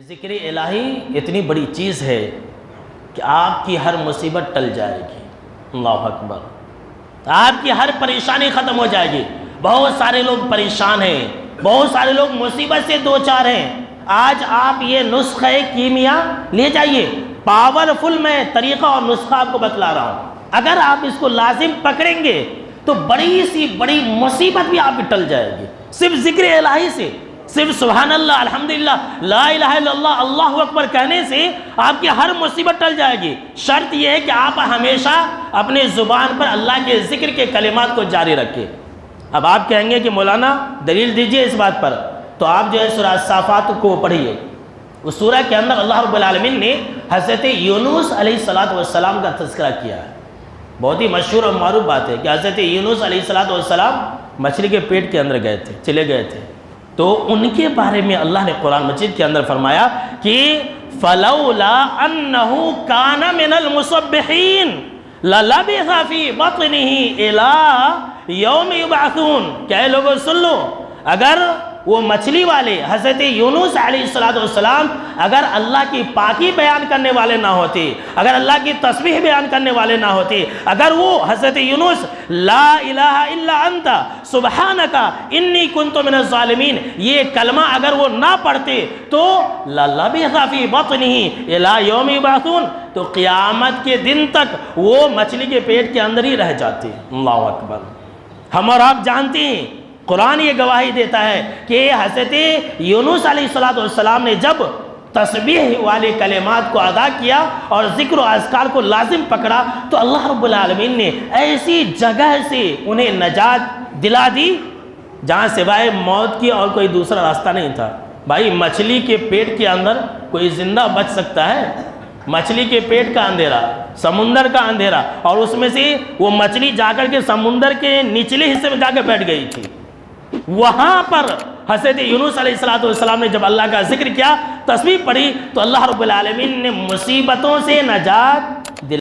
ذکر الہی اتنی بڑی چیز ہے کہ آپ کی ہر مصیبت ٹل جائے گی۔ اللہ اکبر۔ آپ کی ہر پریشانی ختم ہو جائے گی۔ بہت سارے لوگ پریشان ہیں، بہت سارے لوگ مصیبت سے دوچار ہیں۔ آج آپ یہ نسخہ کیمیا لے جائیے، پاورفل میں طریقہ اور نسخہ آپ کو بتلا رہا ہوں۔ اگر آپ اس کو لازم پکڑیں گے تو بڑی سی بڑی مصیبت بھی آپ کی ٹل جائے گی، صرف ذکر الہی سے، صرف سبحان اللہ، الحمدللہ، لا الہ الا اللہ، اللہ اکبر کہنے سے آپ کی ہر مصیبت ٹل جائے گی۔ شرط یہ ہے کہ آپ ہمیشہ اپنے زبان پر اللہ کے ذکر کے کلمات کو جاری رکھیں۔ اب آپ کہیں گے کہ مولانا دلیل دیجئے اس بات پر، تو آپ جو ہے سورہ الصافات کو پڑھیے۔ اس سورہ کے اندر اللہ رب العالمین نے حضرت یونس علیہ السلام کا تذکرہ کیا ہے۔ بہت ہی مشہور اور معروف بات ہے کہ حضرت یونس علیہ السلام مچھلی کے پیٹ کے اندر گئے تھے، چلے گئے تھے، تو ان کے بارے میں اللہ نے قرآن مجید کے اندر فرمایا کہ فَلَوْلَا أَنَّهُ كَانَ مِنَ الْمُصَبِّحِينَ لَلَبِثَ فِي بَطْنِهِ إِلَىٰ يَوْمِ يُبْعَثُونَ۔ کہ اے لوگوں سن لو، اگر وہ مچھلی والے حضرت یونس علیہ السلام اگر اللہ کی پاکی بیان کرنے والے نہ ہوتے، اگر اللہ کی تسبیح بیان کرنے والے نہ ہوتے، اگر وہ حضرت یونس لا الہ الا انت سبحانک انی کنت من الظالمین یہ کلمہ اگر وہ نہ پڑھتے تو لَلَبِثَ فِي بَطْنِهِ إِلَىٰ يَوْمِ يُبْعَثُونَ، تو قیامت کے دن تک وہ مچھلی کے پیٹ کے اندر ہی رہ جاتے۔ اللہ اکبر۔ ہم اور آپ جانتے ہیں، قرآن یہ گواہی دیتا ہے کہ حضرت یونس علیہ السلام نے جب تسبیح والے کلمات کو ادا کیا اور ذکر و اذکار کو لازم پکڑا تو اللہ رب العالمین نے ایسی جگہ سے انہیں نجات دلا دی جہاں سوائے موت کی اور کوئی دوسرا راستہ نہیں تھا۔ بھائی مچھلی کے پیٹ کے اندر کوئی زندہ بچ سکتا ہے؟ مچھلی کے پیٹ کا اندھیرا، سمندر کا اندھیرا، اور اس میں سے وہ مچھلی جا کر کے سمندر کے نچلے حصے میں جا کے بیٹھ گئی تھی۔ وہاں پر حضرت یونس علیہ السلام نے جب اللہ کا ذکر کیا، تسبیح پڑھی، تو اللہ رب العالمین نے مصیبتوں سے نجات